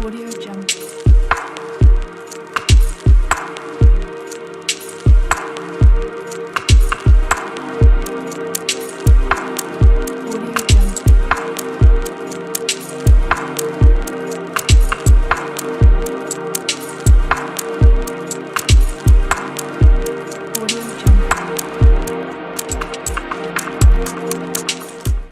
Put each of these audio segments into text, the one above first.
Audio Jungle. Audio Jungle. Audio Jungle.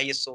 ISO।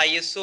ISO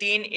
3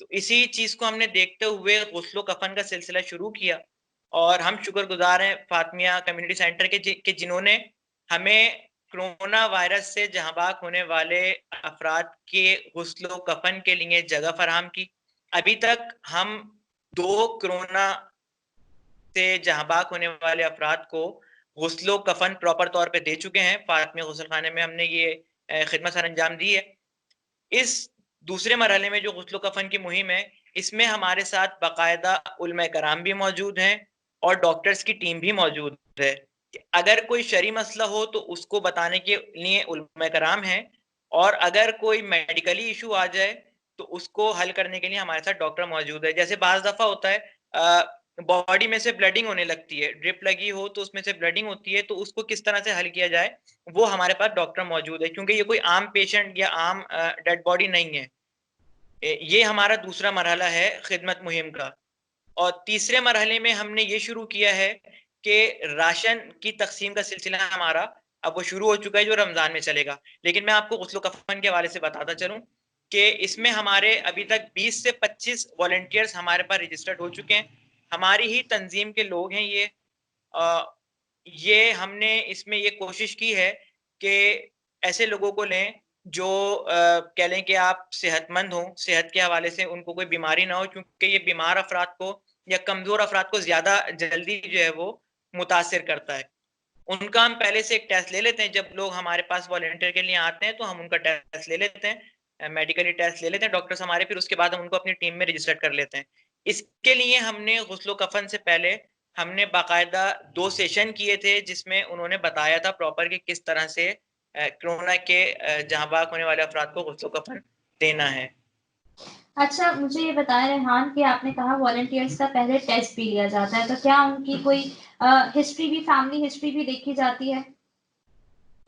تو اسی چیز کو ہم نے دیکھتے ہوئے غسل و کفن کا سلسلہ شروع کیا، اور ہم شکر گزار ہیں فاطمیہ کمیونٹی سینٹر کے جنہوں نے ہمیں کرونا وائرس سے جہاں باک ہونے والے افراد کے غسل و کفن کے لیے جگہ فراہم کی۔ ابھی تک ہم 2 کرونا سے جہاں باک ہونے والے افراد کو غسل و کفن پراپر طور پہ دے چکے ہیں۔ فاطمیہ غسل خانے میں ہم نے یہ خدمت سر انجام دی ہے۔ اس دوسرے مرحلے میں جو غسل و کفن کی مہم ہے، اس میں ہمارے ساتھ باقاعدہ علماء کرام بھی موجود ہیں اور ڈاکٹرز کی ٹیم بھی موجود ہے۔ اگر کوئی شرعی مسئلہ ہو تو اس کو بتانے کے لیے علماء کرام ہیں، اور اگر کوئی میڈیکلی ایشو آ جائے تو اس کو حل کرنے کے لیے ہمارے ساتھ ڈاکٹر موجود ہے۔ جیسے بعض دفعہ ہوتا ہے باڈی میں سے بلڈنگ ہونے لگتی ہے، ڈرپ لگی ہو تو اس میں سے بلڈنگ ہوتی ہے، تو اس کو کس طرح سے حل کیا جائے وہ ہمارے پاس ڈاکٹر موجود ہے، کیونکہ یہ کوئی عام پیشنٹ یا عام ڈیڈ باڈی نہیں ہے۔ یہ ہمارا دوسرا مرحلہ ہے خدمت مہم کا۔ اور تیسرے مرحلے میں ہم نے یہ شروع کیا ہے کہ راشن کی تقسیم کا سلسلہ ہمارا اب وہ شروع ہو چکا ہے، جو رمضان میں چلے گا۔ لیکن میں آپ کو غسل و کفن کے حوالے سے بتاتا چلوں کہ اس میں ہمارے ابھی تک 20 سے 25 والنٹیئرز ہمارے پاس رجسٹرڈ ہو چکے ہیں، ہماری ہی تنظیم کے لوگ ہیں یہ ہم نے اس میں یہ کوشش کی ہے کہ ایسے لوگوں کو لیں جو کہہ لیں کہ آپ صحت مند ہوں، صحت کے حوالے سے ان کو کوئی بیماری نہ ہو، کیونکہ یہ بیمار افراد کو یا کمزور افراد کو زیادہ جلدی جو ہے وہ متاثر کرتا ہے۔ ان کا ہم پہلے سے ایک ٹیسٹ لے لیتے ہیں، جب لوگ ہمارے پاس والنٹیئر کے لیے آتے ہیں تو ہم ان کا ٹیسٹ لے لیتے ہیں، میڈیکلی ٹیسٹ لے لیتے ہیں ڈاکٹرز ہمارے، پھر اس کے بعد ہم ان کو اپنی ٹیم میں رجسٹر کر لیتے ہیں۔ اس کے لیے ہم نے غسل و کفن سے پہلے ہم نے باقاعدہ 2 سیشن کیے تھے، جس میں انہوں نے بتایا تھا پراپر کہ کس طرح سے کرونا کے جہاں باک ہونے والے افراد کو غسل و کفن دینا ہے۔ اچھا مجھے یہ بتائیں ریحان کہ آپ نے کہا والنٹیئرس کا پہلے ٹیسٹ بھی لیا جاتا ہے، تو کیا ان کی کوئی ہسٹری بھی، فیملی ہسٹری بھی دیکھی جاتی ہے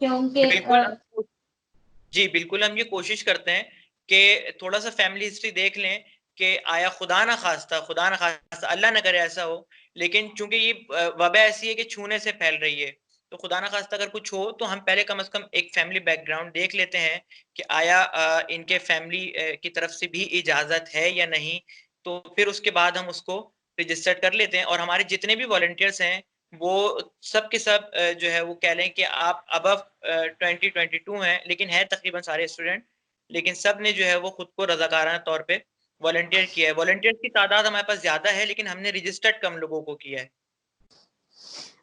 کہ ان کے بالکل جی بالکل، ہم یہ کوشش کرتے ہیں کہ تھوڑا سا فیملی ہسٹری دیکھ لیں کہ آیا خدا نہ خواستہ اللہ نہ کرے ایسا ہو، لیکن چونکہ یہ وبا ایسی ہے کہ چھونے سے پھیل رہی ہے، تو خدا نہ خواستہ اگر کچھ ہو تو ہم پہلے کم از کم ایک فیملی بیک گراؤنڈ دیکھ لیتے ہیں کہ آیا ان کے فیملی کی طرف سے بھی اجازت ہے یا نہیں، تو پھر اس کے بعد ہم اس کو رجسٹر کر لیتے ہیں۔ اور ہمارے جتنے بھی والنٹیئرس ہیں وہ سب کے سب جو ہے وہ کہہ لیں کہ آپ ابو 2022 ہیں، لیکن ہے تقریباً سارے اسٹوڈنٹ، لیکن سب نے جو ہے وہ خود کو رضاکارانہ طور پہ والنٹیئر کیا ہے۔ والنٹیئر کی تعداد ہمارے پاس زیادہ ہے، لیکن ہم نے رجسٹرڈ کم لوگوں کو کیا ہے۔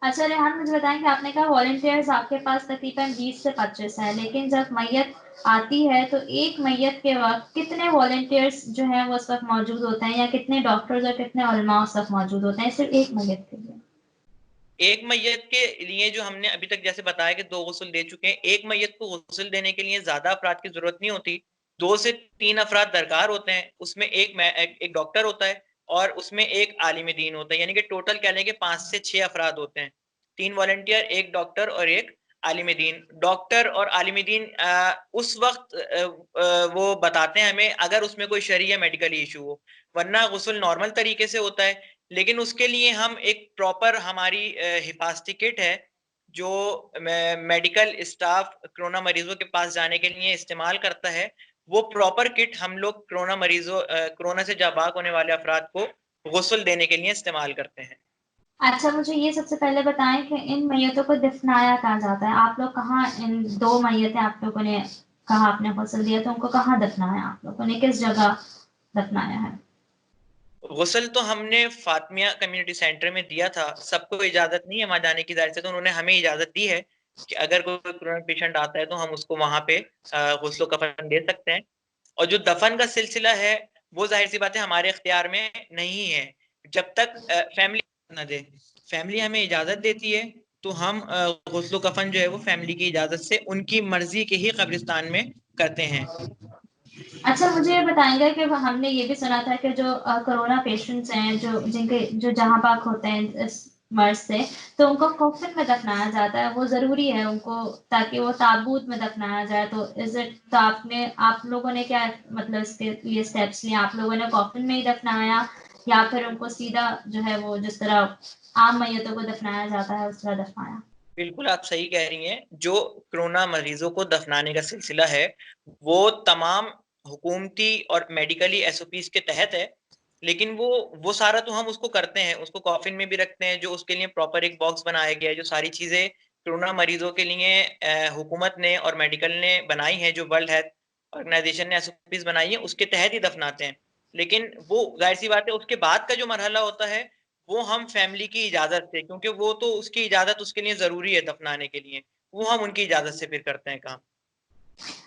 اچھا ریحان مجھے بتائیں کہ آپ نے کہا والنٹیئرز آپ کے پاس تقریباً 20 سے 25 ہیں، لیکن جب میت آتی ہے تو ایک میت کے وقت کتنے والنٹیئرز جو ہیں وہ اس وقت موجود ہوتے ہیں، یا کتنے ڈاکٹرز اور کتنے علماء اس وقت موجود ہوتے ہیں صرف ایک میت کے لیے؟ ایک میت کے لیے جو ہم نے ابھی تک جیسے بتایا کہ 2 غسل دے چکے ہیں، ایک میت کو غسل دینے کے لیے زیادہ افراد کی ضرورت نہیں ہوتی، 2 سے 3 افراد درکار ہوتے ہیں۔ اس میں ایک ڈاکٹر ہوتا ہے اور اس میں ایک عالم دین ہوتا ہے، یعنی کہ ٹوٹل کہہ لیں کہ 5 سے 6 افراد ہوتے ہیں، 3 والنٹیئر، ایک ڈاکٹر اور ایک عالم دین۔ ڈاکٹر اور عالم دین اس وقت وہ بتاتے ہیں ہمیں اگر اس میں کوئی شرعی یا میڈیکل ایشو ہو، ورنہ غسل نارمل طریقے سے ہوتا ہے۔ لیکن اس کے لیے ہم ایک پراپر ہماری حفاظتی کٹ ہے جو میڈیکل اسٹاف کرونا مریضوں کے پاس جانے کے لیے استعمال کرتا ہے، وہ پراپر کٹ ہم لوگ کرونا سے جاں باک ہونے والے افراد کو غسل دینے کے لیے استعمال کرتے ہیں۔ اچھا مجھے یہ سب سے پہلے بتائیں کہ ان میتوں کو دفنایا کہاں جاتا ہے؟ آپ لوگ کہاں، ان 2 میتیں آپ لوگوں نے کہا آپ نے غسل دیا، تو ان کو کہاں دفنایا؟ آپ لوگوں نے کس جگہ دفنایا ہے؟ غسل تو ہم نے فاطمیہ کمیونٹی سینٹر میں دیا تھا، سب کو اجازت نہیں ہے وہاں جانے کی، ظاہر سے تو انہوں نے ہمیں اجازت دی ہے کہ اگر کوئی کرونا پیشنٹ آتا ہے تو ہم اس کو وہاں پہ غسل و کفن دے سکتے ہیں۔ اور جو دفن کا سلسلہ ہے وہ ظاہر سی بات ہے ہمارے اختیار میں نہیں ہے، جب تک فیملی نہ دے، فیملی ہمیں اجازت دیتی ہے تو ہم غسل و کفن جو ہے وہ فیملی کی اجازت سے ان کی مرضی کے ہی قبرستان میں کرتے ہیں۔ اچھا مجھے یہ بتائیں گے کہ ہم نے یہ بھی سنا تھا کہ جو کرونا پیشنٹس ہیں جو جہاں پاک ہوتے ہیں اس مرض سے، تو ان کو کوفن میں دفنایا جاتا ہے، وہ ضروری ہے ان کو تاکہ وہ تابوت میں دفنایا جائے، تو آپ لوگوں نے کیا مطلب اس کے لیے اسٹیپس لیے؟ آپ لوگوں نے کوفن میں ہی دفنایا یا پھر ان کو سیدھا جو ہے وہ جس طرح عام میتوں کو دفنایا جاتا ہے اس طرح دفنایا؟ بالکل آپ صحیح کہہ رہی ہیں، جو کرونا مریضوں کو دفنانے کا سلسلہ ہے وہ تمام حکومتی اور میڈیکلی ایس او پیز کے تحت ہے، لیکن وہ سارا تو ہم اس کو کرتے ہیں، اس کو کافن میں بھی رکھتے ہیں، جو اس کے لیے پراپر ایک باکس بنایا گیا ہے، جو ساری چیزیں کورونا مریضوں کے لیے حکومت نے اور میڈیکل نے بنائی ہیں، جو ورلڈ ہیلتھ آرگنائزیشن نے ایس او پیز بنائی ہیں، اس کے تحت ہی دفناتے ہیں. لیکن وہ ظاہر سی بات ہے اس کے بعد کا جو مرحلہ ہوتا ہے وہ ہم فیملی کی اجازت سے، کیونکہ وہ تو اس کی اجازت اس کے لیے ضروری ہے دفنانے کے لیے، وہ ہم ان کی اجازت سے پھر کرتے ہیں کام.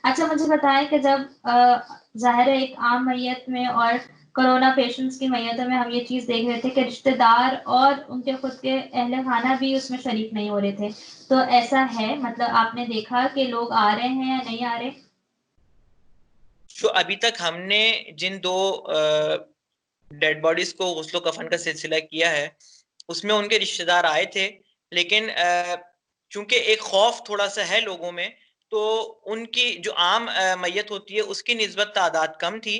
اچھا مجھے بتائیں کہ جب ظاہر ہے ایک عام میت میں اور کرونا پیشنٹس کی میتوں میں ہم یہ چیز دیکھ رہے تھے کہ رشتہ دار اور ان کے خود کے اہل خانہ بھی اس میں شریک نہیں ہو رہے تھے، تو ایسا ہے مطلب آپ نے دیکھا کہ لوگ آ رہے ہیں یا نہیں آ رہے؟ جو ابھی تک ہم نے جن 2 ڈیڈ باڈیز کو غسل و کفن کا سلسلہ کیا ہے اس میں ان کے رشتہ دار آئے تھے، لیکن چونکہ ایک خوف تھوڑا سا ہے لوگوں میں، تو ان کی جو عام میت ہوتی ہے اس کی نسبت تعداد کم تھی،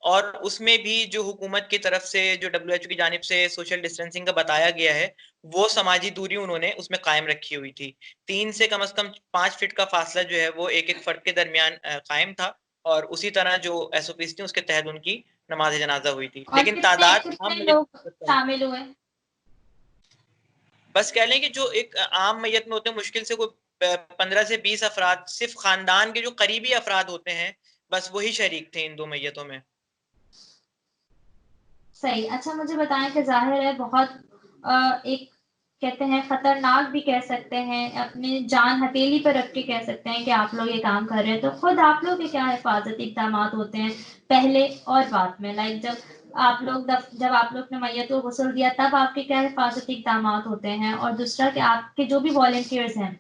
اور اس میں بھی جو حکومت کی طرف سے جو WHO کی جانب سے سوشل ڈسٹینسنگ کا بتایا گیا ہے وہ سماجی دوری انہوں نے اس میں قائم رکھی ہوئی تھی. 3 سے کم از کم 5 فٹ کا فاصلہ جو ہے وہ ایک ایک فرد کے درمیان قائم تھا، اور اسی طرح جو ایس او پیز تھی اس کے تحت ان کی نماز جنازہ ہوئی تھی. اور لیکن کتنے تعداد کتنے لوگ شامل ہوئے؟ بس کہہ لیں کہ جو ایک عام میت میں ہوتے ہیں مشکل سے کوئی 15 سے 20 افراد، صرف خاندان کے جو قریبی افراد ہوتے ہیں بس وہی شریک تھے ان 2 میتوں میں. صحیح. اچھا مجھے بتائیں کہ ظاہر ہے بہت ایک کہتے ہیں خطرناک بھی کہہ سکتے ہیں، اپنی جان ہتھیلی پر رکھ کے کہہ سکتے ہیں کہ آپ لوگ یہ کام کر رہے ہیں، تو خود آپ لوگ کے کیا حفاظتی اقدامات ہوتے ہیں پہلے اور بعد میں؟ لائک جب آپ لوگ نے میت کو غسل دیا تب آپ کے کیا حفاظتی اقدامات ہوتے ہیں، اور دوسرا کہ آپ کے جو بھی والنٹیئرز ہیں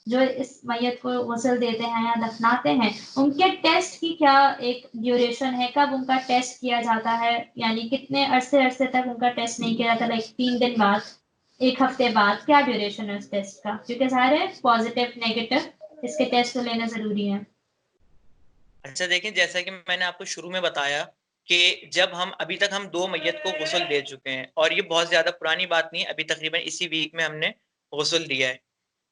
جو اس میت کو غسل دیتے ہیں یا دفناتے ہیں ان کے ٹیسٹ کی کیا ایک ڈیوریشن ہے؟ کب ان کا ٹیسٹ کیا جاتا ہے؟ یعنی کتنے عرصے تک ان کا ٹیسٹ نہیں کیا جاتا؟ لائک 3 دن بعد، 1 ہفتے بعد، کیا ڈیوریشن ہے اس ٹیسٹ کا؟ کیونکہ ظاہر ہے پازیٹیو نیگیٹو اس کے ٹیسٹ تو لینا ضروری ہے. اچھا دیکھیں، جیسا کہ میں نے آپ کو شروع میں بتایا کہ جب ابھی تک ہم 2 میت کو غسل دے چکے ہیں، اور یہ بہت زیادہ پرانی بات نہیں ہے، ابھی تقریباً اسی ویک میں ہم نے غسل دیا ہے.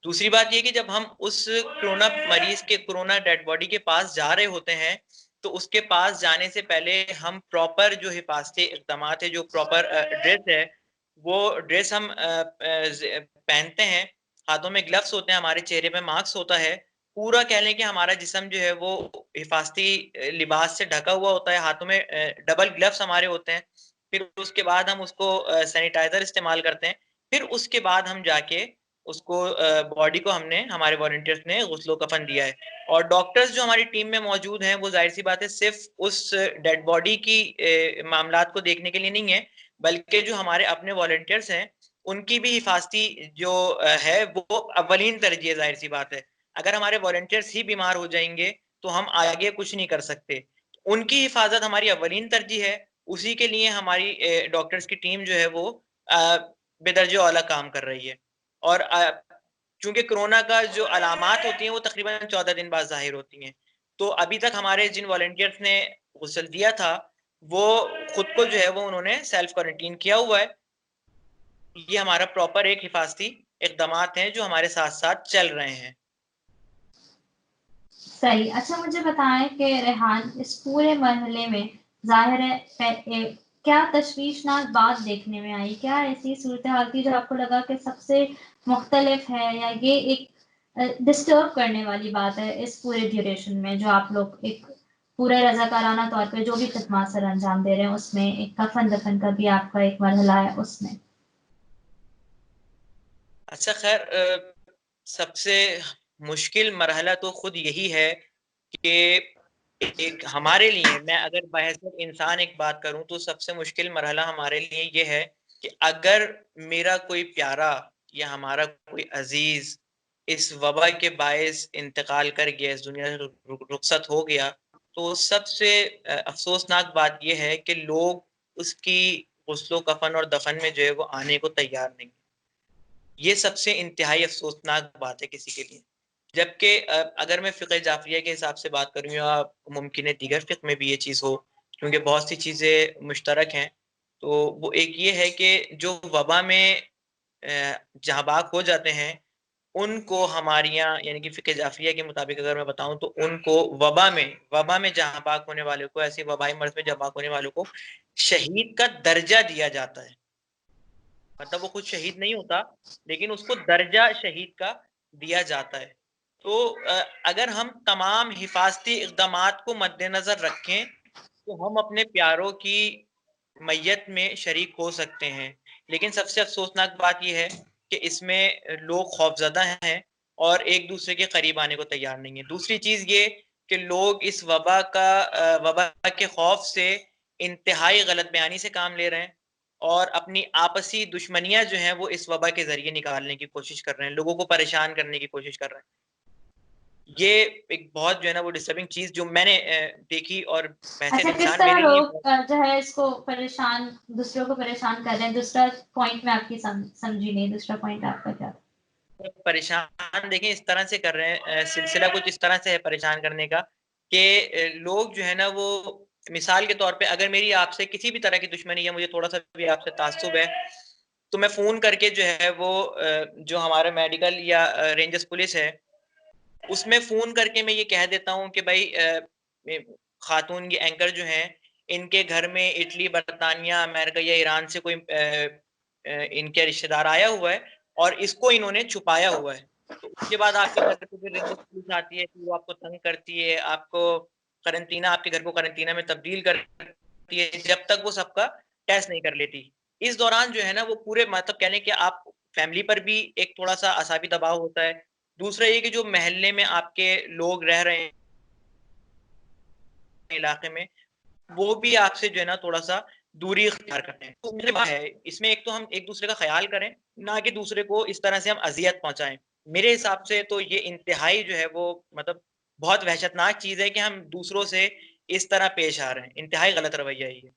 دوسری بات یہ کہ جب ہم اس کرونا مریض کے کرونا ڈیڈ باڈی کے پاس جا رہے ہوتے ہیں تو اس کے پاس جانے سے پہلے ہم پراپر جو حفاظتی اقدامات ہے، جو پراپر ڈریس ہے وہ ڈریس ہم پہنتے ہیں، ہاتھوں میں گلفز ہوتے ہیں، ہمارے چہرے پہ ماسک ہوتا ہے، پورا کہہ لیں کہ ہمارا جسم جو ہے وہ حفاظتی لباس سے ڈھکا ہوا ہوتا ہے، ہاتھوں میں ڈبل گلفز ہمارے ہوتے ہیں. پھر اس کے بعد ہم اس کو سینیٹائزر استعمال کرتے ہیں. پھر اس کے بعد ہم جا کے اس کو باڈی کو ہمارے والنٹیئرز نے غسل و کفن دیا ہے. اور ڈاکٹرز جو ہماری ٹیم میں موجود ہیں وہ ظاہر سی بات ہے صرف اس ڈیڈ باڈی کی معاملات کو دیکھنے کے لیے نہیں ہے، بلکہ جو ہمارے اپنے والنٹیئرز ہیں ان کی بھی حفاظتی جو ہے وہ اولین ترجیح ہے. ظاہر سی بات ہے اگر ہمارے والنٹیئرز ہی بیمار ہو جائیں گے تو ہم آگے کچھ نہیں کر سکتے. ان کی حفاظت ہماری اولین ترجیح ہے، اسی کے لیے ہماری ڈاکٹرز کی ٹیم جو ہے وہ بے درجہ اعلیٰ کام کر رہی ہے. اور چونکہ کرونا کا جو علامات ہوتی ہیں وہ تقریباً 14 دن بعد ظاہر ہوتی ہیں، تو ابھی تک ہمارے جن والنٹیئرز نے غسل دیا تھا وہ خود کو جو ہے وہ انہوں نے سیلف کوارنٹین کیا ہوا ہے. یہ ہمارا پراپر ایک حفاظتی اقدامات ہیں جو ہمارے ساتھ ساتھ چل رہے ہیں. صحیح. اچھا مجھے بتائیں کہ ریحان اس پورے مرحلے میں ظاہر ہے کیا تشویشناک بات دیکھنے میں آئی؟ کیا ایسی صورتحال تھی جو آپ کو لگا کہ سب سے مختلف ہے، یا یہ ایک ڈسٹرب کرنے والی بات ہے اس پورے ڈیوریشن میں جو آپ لوگ ایک پورے رضاکارانہ طور پہ جو بھی خدمات سر انجام دے رہے ہیں اس میں ایک کفن دفن کا بھی آپ کا ایک مرحلہ ہے اس میں؟ اچھا خیر، سب سے مشکل مرحلہ تو خود یہی ہے کہ ایک ہمارے لیے، میں اگر بحیثیت انسان ایک بات کروں تو سب سے مشکل مرحلہ ہمارے لیے یہ ہے کہ اگر میرا کوئی پیارا یا ہمارا کوئی عزیز اس وبا کے باعث انتقال کر گیا، اس دنیا سے رخصت ہو گیا، تو سب سے افسوسناک بات یہ ہے کہ لوگ اس کی غسل و کفن اور دفن میں جو ہے وہ آنے کو تیار نہیں. یہ سب سے انتہائی افسوسناک بات ہے کسی کے لیے. جبکہ اگر میں فقہ جعفریہ کے حساب سے بات کروں یا ممکن ہے دیگر فقہ میں بھی یہ چیز ہو، کیونکہ بہت سی چیزیں مشترک ہیں، تو وہ ایک یہ ہے کہ جو وبا میں جہاں باک ہو جاتے ہیں ان کو ہمارے یہاں یعنی کہ فقہ جعفریہ کے مطابق اگر میں بتاؤں تو ان کو وبا میں جہاں پاک ہونے والے کو، ایسے وبائی مرض میں جہاں پاک ہونے والوں کو شہید کا درجہ دیا جاتا ہے. مطلب وہ خود شہید نہیں ہوتا لیکن اس کو درجہ شہید کا دیا جاتا ہے. تو اگر ہم تمام حفاظتی اقدامات کو مد نظر رکھیں تو ہم اپنے پیاروں کی میت میں شریک ہو سکتے ہیں. لیکن سب سے افسوسناک بات یہ ہے کہ اس میں لوگ خوفزدہ ہیں اور ایک دوسرے کے قریب آنے کو تیار نہیں ہیں. دوسری چیز یہ کہ لوگ اس وبا کے خوف سے انتہائی غلط بیانی سے کام لے رہے ہیں اور اپنی آپسی دشمنیاں جو ہیں وہ اس وبا کے ذریعے نکالنے کی کوشش کر رہے ہیں، لوگوں کو پریشان کرنے کی کوشش کر رہے ہیں. یہ ایک بہت جو ہے نا وہ ڈسٹربنگ چیز جو میں نے دیکھی اور بحثیت اچھا، کس انسان طرح میرے لیے لوگ جو ہے اس کو پریشان، دوسروں کو پریشان کر رہے ہیں؟ دوسرا پوائنٹ میں آپ کی سمجھی نہیں، دوسرا پوائنٹ آپ کا کیا تھا؟ پریشان دیکھیں اس طرح سے کر رہے ہیں، سلسلہ کچھ اس طرح سے ہے پریشان کرنے کا کہ لوگ جو ہے نا وہ مثال کے طور پہ اگر میری آپ سے کسی بھی طرح کی دشمنی ہے، مجھے تھوڑا سا بھی آپ سے تعصب ہے، تو میں فون کر کے جو ہے وہ جو ہمارا میڈیکل یا رینجرز پولیس ہے اس میں فون کر کے میں یہ کہہ دیتا ہوں کہ بھائی خاتون یہ اینکر جو ہیں ان کے گھر میں اٹلی، برطانیہ، امریکہ یا ایران سے کوئی ان کے رشتہ دار آیا ہوا ہے اور اس کو انہوں نے چھپایا ہوا ہے. تو اس کے بعد آپ کے گھر پہ پھر رینجرز پولیس آتی ہے، وہ آپ کو تنگ کرتی ہے، آپ کو قرنطینہ، آپ کے گھر کو قرنطینہ میں تبدیل کرتی ہے جب تک وہ سب کا ٹیسٹ نہیں کر لیتی. اس دوران جو ہے نا وہ پورے مطلب کہنے کہ آپ فیملی پر بھی ایک تھوڑا سا اعصابی دباؤ ہوتا ہے. دوسرا یہ کہ جو محلے میں آپ کے لوگ رہ رہے ہیں علاقے میں وہ بھی آپ سے جو ہے نا تھوڑا سا دوری اختیار کرتے ہیں. تو میرے بات ہے اس میں ایک تو ہم ایک دوسرے کا خیال کریں، نہ کہ دوسرے کو اس طرح سے ہم اذیت پہنچائیں. میرے حساب سے تو یہ انتہائی جو ہے وہ مطلب بہت وحشتناک چیز ہے کہ ہم دوسروں سے اس طرح پیش آ رہے ہیں. انتہائی غلط رویہ ہے یہ.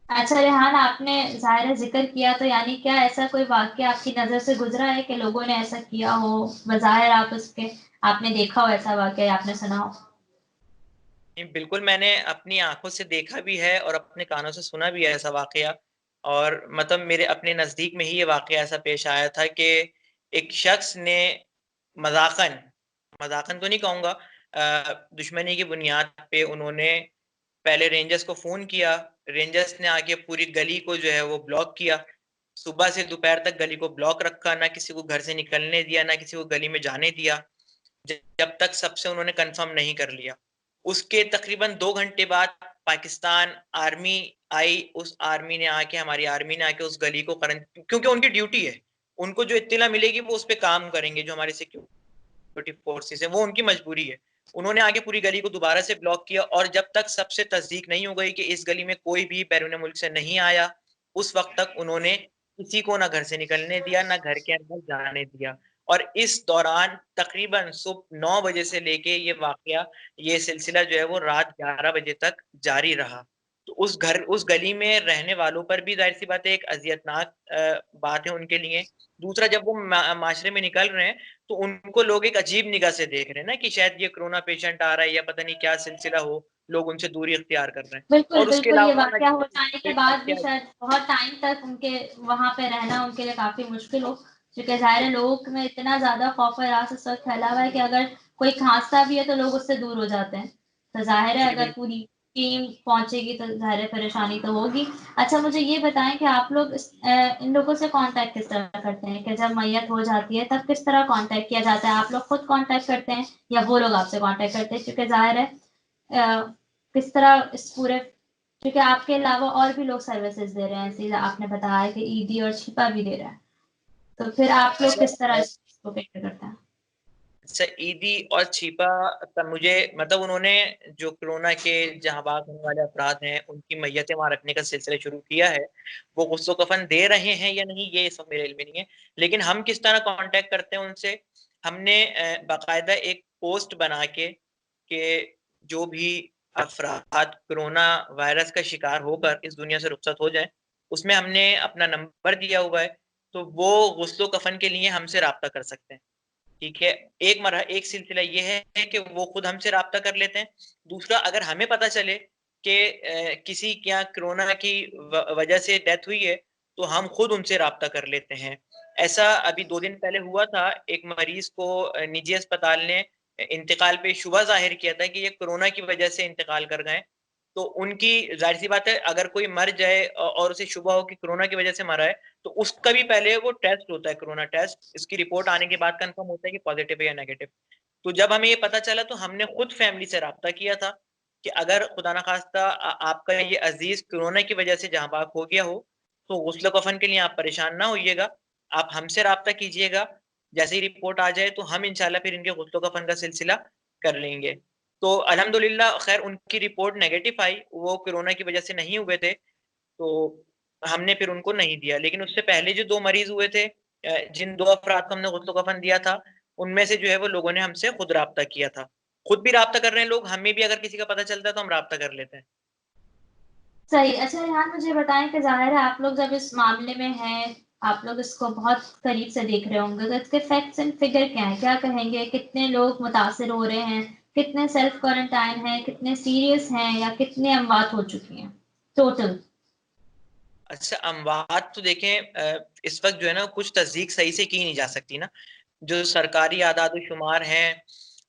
اچھا ریحان، آپ نے ظاہر ذکر کیا تو یعنی کیا ایسا کوئی واقعہ آپ کی نظر سے گزرا ہے کہ لوگوں نے ایسا کیا ہو؟ بظاہر آپ نے دیکھا ہو ایسا واقعہ یا آپ نے سنا ہو؟ بالکل، میں نے اپنی آنکھوں سے دیکھا بھی ہے اور اپنے کانوں سے سنا بھی ہے ایسا واقعہ. اور مطلب میرے اپنے نزدیک میں ہی یہ واقعہ ایسا پیش آیا تھا کہ ایک شخص نے مذاقن تو نہیں کہوں گا، دشمنی کی بنیاد پہ انہوں نے پہلے رینجرز کو فون کیا. رینجرز نے آگے پوری گلی کو جو ہے وہ بلاک کیا. صبح سے دوپہر تک گلی کو بلاک رکھا، نہ کسی کو گھر سے نکلنے دیا، نہ کسی کو گلی میں جانے دیا جب تک سب سے انہوں نے کنفرم نہیں کر لیا. اس کے تقریباً 2 گھنٹے بعد پاکستان آرمی آئی. اس آرمی نے آ کے ہماری آرمی نے آ کے اس گلی کو کیونکہ ان کی ڈیوٹی ہے، ان کو جو اطلاع ملے گی وہ اس پہ کام کریں گے. جو ہمارے سیکورٹی فورسز ہیں وہ ان کی مجبوری ہے. انہوں نے آگے پوری گلی کو دوبارہ سے بلاک کیا اور جب تک سب سے تصدیق نہیں ہو گئی کہ اس گلی میں کوئی بھی بیرون ملک سے نہیں آیا اس وقت تک انہوں نے کسی کو نہ گھر سے نکلنے دیا نہ گھر کے اندر جانے دیا. اور اس دوران تقریباً صبح 9 بجے سے لے کے یہ واقعہ، یہ سلسلہ جو ہے وہ رات 11 بجے تک جاری رہا. تو اس گلی میں رہنے والوں پر بھی ظاہر سی بات ہے ایک اذیتناک بات ہے ان کے لیے. دوسرا جب وہ معاشرے میں نکل رہے ہیں تو ان کو لوگ ایک عجیب نگاہ سے دیکھ رہے ہیں نا کہ شاید یہ کرونا پیشنٹ آ رہا ہے یا پتہ نہیں کیا سلسلہ ہو، لوگ ان سے دوری اختیار کر رہے ہیں. بالکل اور اس کے بالکل، یہ علاوہ واقعہ ہو جانے کے بعد بھی شاید بہت ٹائم تک ان کے وہاں پہ رہنا ان کے لیے کافی مشکل ہو، کیونکہ ظاہر لوگوں میں اتنا زیادہ خوف و ہراس اس وقت پھیلا ہوا ہے کہ اگر کوئی کھانستا بھی ہے تو لوگ اس سے دور ہو جاتے ہیں. تو ظاہر ہے اگر پوری ٹیم پہنچے گی تو ظاہر پریشانی تو ہوگی. اچھا مجھے یہ بتائیں کہ آپ لوگ ان لوگوں سے کانٹیکٹ کس طرح کرتے ہیں کہ جب میت ہو جاتی ہے تب کس طرح کانٹیکٹ کیا جاتا ہے؟ آپ لوگ خود کانٹیکٹ کرتے ہیں یا وہ لوگ آپ سے کانٹیکٹ کرتے ہیں؟ کیونکہ ظاہر ہے کس طرح اس پورے، کیونکہ آپ کے علاوہ اور بھی لوگ سروسز دے رہے ہیں، ایسے آپ نے بتایا کہ عیدی اور چھپا بھی دے رہا ہے، تو پھر آپ لوگ کس طرح اس کو کیسے کرتے ہیں؟ عیدی اور چھپا مجھے مطلب انہوں نے جو کرونا کے جہاں باغ ہونے والے افراد ہیں ان کی میتیں وہاں رکھنے کا سلسلہ شروع کیا ہے. وہ غسل و کفن دے رہے ہیں یا نہیں یہ سب میرے علم میں نہیں ہے. لیکن ہم کس طرح کانٹیکٹ کرتے ہیں ان سے، ہم نے باقاعدہ ایک پوسٹ بنا کے کہ جو بھی افراد کرونا وائرس کا شکار ہو کر اس دنیا سے رخصت ہو جائیں اس میں ہم نے اپنا نمبر دیا ہوا ہے، تو وہ غسل و کفن کے لیے ہم سے رابطہ کر سکتے ہیں. ٹھیک ہے، ایک سلسلہ یہ ہے کہ وہ خود ہم سے رابطہ کر لیتے ہیں. دوسرا اگر ہمیں پتہ چلے کہ کسی کیا کرونا کی وجہ سے ڈیتھ ہوئی ہے تو ہم خود ان سے رابطہ کر لیتے ہیں. ایسا ابھی 2 دن پہلے ہوا تھا، ایک مریض کو نجی اسپتال نے انتقال پہ شبہ ظاہر کیا تھا کہ یہ کورونا کی وجہ سے انتقال کر گئے. تو ان کی ظاہر سی بات ہے اگر کوئی مر جائے اور اسے شبہ ہو کہ کورونا کی وجہ سے مرا ہے تو اس کا بھی پہلے وہ ٹیسٹ ہوتا ہے، کورونا ٹیسٹ. اس کی رپورٹ آنے کے بعد کنفرم ہوتا ہے کہ پازیٹیو ہے یا نیگیٹو. تو جب ہمیں یہ پتا چلا تو ہم نے خود فیملی سے رابطہ کیا تھا کہ اگر خدا نخواستہ آپ کا یہ عزیز کورونا کی وجہ سے جہاں پاک ہو گیا ہو تو غسل و کفن کے لیے آپ پریشان نہ ہوئیے گا، آپ ہم سے رابطہ کیجیے گا. جیسے ہی رپورٹ آ جائے تو ہم انشاءاللہ پھر ان کے غسل و کفن کا سلسلہ کر لیں گے. تو الحمدللہ خیر ان کی رپورٹ نیگیٹو آئی، وہ کورونا کی وجہ سے نہیں ہوئے تھے تو ہم نے پھر ان کو نہیں دیا. لیکن اس سے پہلے جو 2 مریض ہوئے تھے جن 2 افراد کو ہم نے غسل و کفن دیا تھا ان میں سے جو ہے وہ لوگوں نے ہم سے خود رابطہ کیا تھا. خود بھی رابطہ کر رہے ہیں لوگ، ہمیں بھی اگر کسی کا پتہ چلتا ہے تو ہم رابطہ کر لیتے ہیں. صحیح. اچھا ریحان مجھے بتائیں کہ ظاہر ہے آپ لوگ جب اس معاملے میں ہیں، آپ لوگ اس کو بہت قریب سے دیکھ رہے ہوں گے، تو اس کے فیکٹس اینڈ فگر کیا ہیں؟ کیا کہیں گے کتنے لوگ متاثر ہو رہے ہیں، کتنے سیلف کوارنٹائن ہیں، کتنے سیریس ہیں، یا کتنے اموات ہو چکی ہیں ٹوٹل؟ اچھا اموات تو دیکھیں اس وقت جو ہے نا کچھ تصدیق صحیح سے کی نہیں جا سکتی نا. جو سرکاری اعداد و شمار ہیں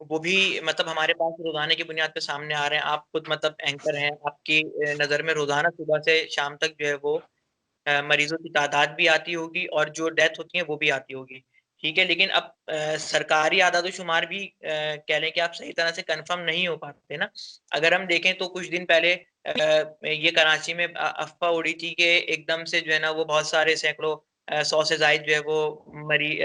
وہ بھی مطلب ہمارے پاس روزانے کی بنیاد پہ سامنے آ رہے ہیں. آپ خود مطلب اینکر ہیں، آپ کی نظر میں روزانہ صبح سے شام تک جو ہے وہ مریضوں کی تعداد بھی آتی ہوگی اور جو ڈیتھ ہوتی ہیں وہ بھی آتی ہوگی. ٹھیک ہے، لیکن اب سرکاری اعداد و شمار بھی کہہ لیں کہ آپ صحیح طرح سے کنفرم نہیں ہو پاتے نا. اگر ہم دیکھیں تو کچھ دن پہلے یہ کراچی میں افواہ اڑی تھی کہ ایک دم سے جو ہے نا وہ بہت سارے سینکڑوں 100 سے زائد جو ہے وہ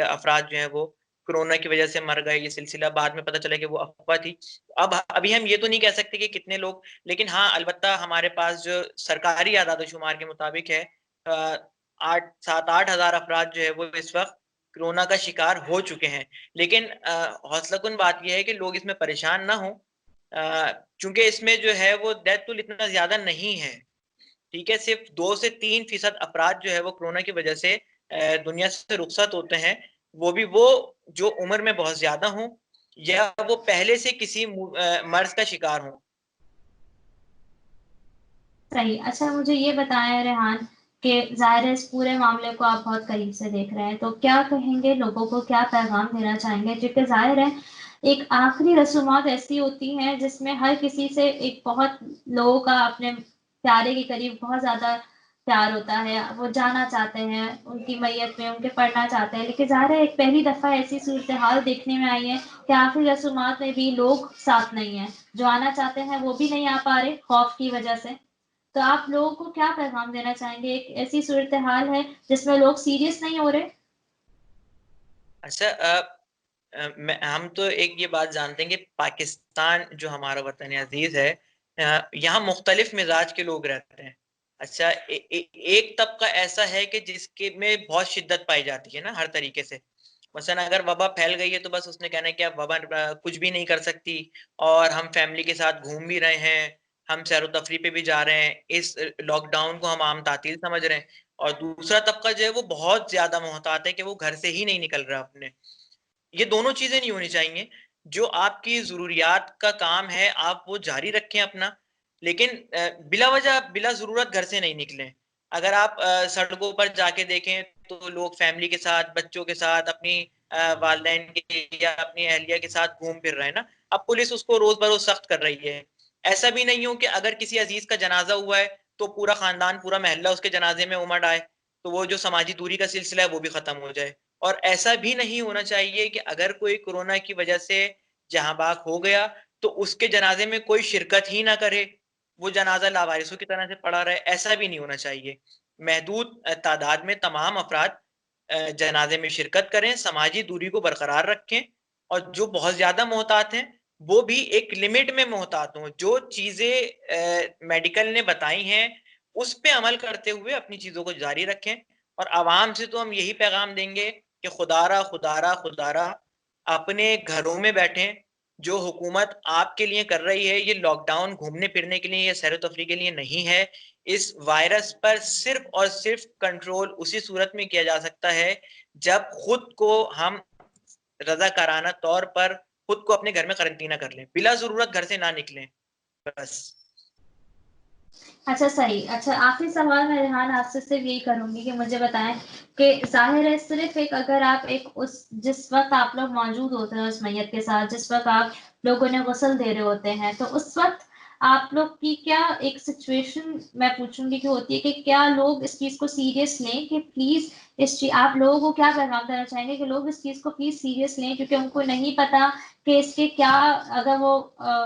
افراد جو ہیں وہ کورونا کی وجہ سے مر گئے. یہ سلسلہ بعد میں پتہ چلا کہ وہ افواہ تھی. ابھی ہم یہ تو نہیں کہہ سکتے کہ کتنے لوگ، لیکن ہاں البتہ ہمارے پاس جو سرکاری اعداد و شمار کے مطابق ہے 7-8 ہزار افراد جو ہے وہ اس وقت کورونا کا شکار ہو چکے ہیں. لیکن حوصلہ کن بات یہ ہے کہ لوگ اس میں پریشان نہ ہوں چونکہ اس میں جو ہے وہ ڈیتھ ٹول اتنا زیادہ نہیں ہے. ٹھیک ہے، صرف 2 سے 3% افراد جو ہے وہ کورونا کی وجہ سے دنیا سے رخصت ہوتے ہیں، وہ بھی وہ جو عمر میں بہت زیادہ ہوں یا وہ پہلے سے کسی مرض کا شکار ہوں. صحیح. اچھا مجھے یہ بتائیں ریحان کہ ظاہر ہے اس پورے معاملے کو آپ بہت قریب سے دیکھ رہے ہیں، تو کیا کہیں گے لوگوں کو، کیا پیغام دینا چاہیں گے؟ کیونکہ ظاہر ہے ایک آخری رسومات ایسی ہوتی ہیں جس میں ہر کسی سے ایک بہت لوگوں کا اپنے پیارے کے قریب بہت زیادہ پیار ہوتا ہے، وہ جانا چاہتے ہیں ان کی میت میں، ان کے پڑھنا چاہتے ہیں. لیکن ظاہر ہے ایک پہلی دفعہ ایسی صورتحال دیکھنے میں آئی ہے کہ آخری رسومات میں بھی لوگ ساتھ نہیں ہیں، جو آنا چاہتے ہیں وہ بھی نہیں آ پا رہے خوف کی وجہ سے. تو آپ لوگوں کو کیا پیغام دینا چاہیں گے؟ ایک ایسی صورتحال ہے جس میں لوگ سیریس نہیں ہو رہے. اچھا ہم تو ایک یہ بات جانتے ہیں کہ پاکستان جو ہمارا وطن عزیز ہے یہاں مختلف مزاج کے لوگ رہتے ہیں. اچھا ایک طبقہ ایسا ہے کہ جس کے میں بہت شدت پائی جاتی ہے نا ہر طریقے سے. مثلا اگر وبا پھیل گئی ہے تو بس اس نے کہنا ہے کہ اب وبا کچھ بھی نہیں کر سکتی اور ہم فیملی کے ساتھ گھوم بھی رہے ہیں، ہم سیر و تفریح پہ بھی جا رہے ہیں، اس لاک ڈاؤن کو ہم عام تعطیل سمجھ رہے ہیں. اور دوسرا طبقہ جو ہے وہ بہت زیادہ محتاط ہے کہ وہ گھر سے ہی نہیں نکل رہا اپنے. یہ دونوں چیزیں نہیں ہونی چاہیے. جو آپ کی ضروریات کا کام ہے آپ وہ جاری رکھیں اپنا، لیکن بلا وجہ بلا ضرورت گھر سے نہیں نکلیں. اگر آپ سڑکوں پر جا کے دیکھیں تو لوگ فیملی کے ساتھ، بچوں کے ساتھ، اپنی والدین کے یا اپنی اہلیہ کے ساتھ گھوم پھر رہے ہیں نا. اب پولیس اس کو روز بروز سخت کر رہی ہے. ایسا بھی نہیں ہو کہ اگر کسی عزیز کا جنازہ ہوا ہے تو پورا خاندان، پورا محلہ اس کے جنازے میں امڑ آئے تو وہ جو سماجی دوری کا سلسلہ ہے وہ بھی ختم ہو جائے. اور ایسا بھی نہیں ہونا چاہیے کہ اگر کوئی کورونا کی وجہ سے جہاں باغ ہو گیا تو اس کے جنازے میں کوئی شرکت ہی نہ کرے، وہ جنازہ لاوارثوں کی طرح سے پڑا رہے. ایسا بھی نہیں ہونا چاہیے. محدود تعداد میں تمام افراد جنازے میں شرکت کریں، سماجی دوری کو برقرار رکھیں، اور جو بہت زیادہ محتاط ہیں وہ بھی ایک لمٹ میں محتاط ہوں. جو چیزیں میڈیکل نے بتائی ہیں اس پہ عمل کرتے ہوئے اپنی چیزوں کو جاری رکھیں. اور عوام سے تو ہم یہی پیغام دیں گے کہ خدارا اپنے گھروں میں بیٹھیں. جو حکومت آپ کے لیے کر رہی ہے، یہ لاک ڈاؤن گھومنے پھرنے کے لیے یا سیر و تفریح کے لیے نہیں ہے. اس وائرس پر صرف اور صرف کنٹرول اسی صورت میں کیا جا سکتا ہے جب خود کو ہم رضاکارانہ طور پر خود کو اپنے گھر میں قرنطینہ کر لیں، بلا ضرورت گھر سے نہ نکلیں. بس اچھا صحیح. اچھا آخری سوال میں ریحان آپ سے صرف یہی کروں گی کہ مجھے بتائیں کہ ظاہر ہے صرف ایک اگر آپ ایک جس وقت آپ لوگ موجود ہوتے ہیں اس میت کے ساتھ، جس وقت آپ لوگوں نے غسل دے رہے ہوتے ہیں، تو اس وقت آپ لوگ کی کیا ایک سچویشن میں پوچھوں گی کہ ہوتی ہے کہ کیا لوگ اس چیز کو سیریس لیں کہ پلیز آپ لوگوں کو کیا پیغام دینا چاہیں گے کہ لوگ اس چیز کو پلیز سیریس لیں، کیونکہ ان کو نہیں پتا کہ اس کے کیا اگر وہ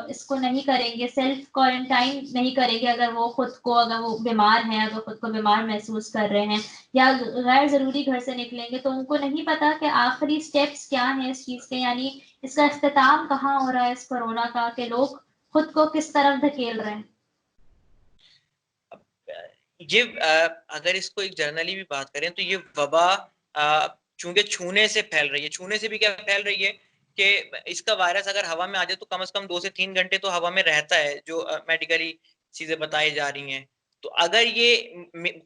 اس کو نہیں کریں گے، سیلف کوارنٹائن نہیں کریں گے، اگر وہ خود کو اگر وہ بیمار ہیں، اگر خود کو بیمار محسوس کر رہے ہیں یا غیر ضروری گھر سے نکلیں گے، تو ان کو نہیں پتا کہ آخری سٹیپس کیا ہیں اس چیز کے، یعنی اس کا اختتام کہاں ہو رہا ہے اس کورونا کا، کہ لوگ خود کو کس طرف دھکیل رہے ہیں. یہ اگر اس کو ایک جرنلی بھی بات کریں تو یہ وبا چونکہ چھونے سے پھیل رہی ہے. چھونے سے بھی کیا پھیل رہی ہے کہ اس کا وائرس اگر ہوا میں آ جائے تو کم از کم 2 سے 3 گھنٹے تو ہوا میں رہتا ہے، جو میڈیکلی چیزیں بتائی جا رہی ہیں. تو اگر یہ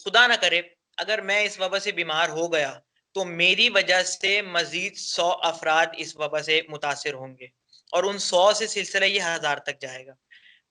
خدا نہ کرے اگر میں اس وبا سے بیمار ہو گیا تو میری وجہ سے مزید 100 افراد اس وبا سے متاثر ہوں گے، اور ان 100 سے سلسلہ یہ 1000 تک جائے گا.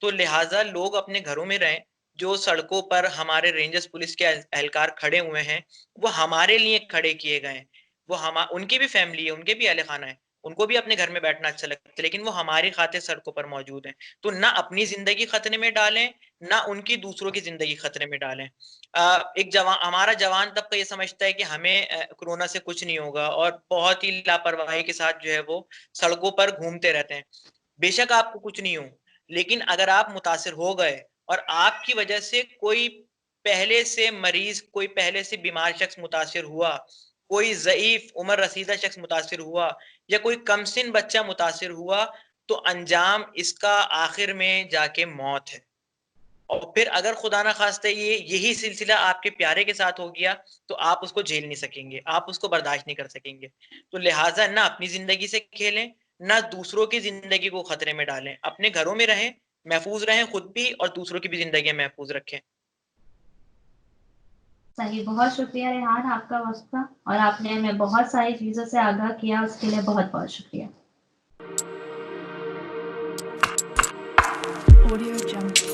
تو لہٰذا لوگ اپنے گھروں میں رہیں. جو سڑکوں پر ہمارے رینجرز پولیس کے اہلکار کھڑے ہوئے ہیں وہ ہمارے لیے کھڑے کیے گئے ہیں. وہ ان کی بھی فیملی ہے، ان کے بھی اہل خانہ ہیں، ان کو بھی اپنے گھر میں بیٹھنا اچھا لگتا ہے، لیکن وہ ہماری خاطر سڑکوں پر موجود ہیں. تو نہ اپنی زندگی خطرے میں ڈالیں، نہ ان کی دوسروں کی زندگی خطرے میں ڈالیں. ہمارا جوان طبقہ یہ سمجھتا ہے کہ ہمیں کورونا سے کچھ نہیں ہوگا، اور بہت ہی لاپرواہی کے ساتھ جو ہے وہ سڑکوں پر گھومتے رہتے ہیں. بے شک آپ کو کچھ نہیں ہو، لیکن اگر آپ متاثر ہو گئے اور آپ کی وجہ سے کوئی پہلے سے مریض، کوئی پہلے سے بیمار شخص متاثر ہوا، کوئی ضعیف عمر رسیدہ شخص متاثر ہوا، یا کوئی کم سن بچہ متاثر ہوا، تو انجام اس کا آخر میں جا کے موت ہے. اور پھر اگر خدا نہ خواستہ یہی سلسلہ آپ کے پیارے کے ساتھ ہو گیا تو آپ اس کو جھیل نہیں سکیں گے، آپ اس کو برداشت نہیں کر سکیں گے. تو لہٰذا نہ اپنی زندگی سے کھیلیں، نہ دوسروں کی زندگی کو خطرے میں ڈالیں. اپنے گھروں میں رہیں، محفوظ رہیں خود بھی، اور دوسروں کی بھی زندگیاں محفوظ رکھیں. صحیح. بہت شکریہ ریحان آپ کا وقت کا، اور آپ نے ہمیں بہت ساری چیزوں سے آگاہ کیا، اس کے لیے بہت بہت شکریہ. Audio Jungle.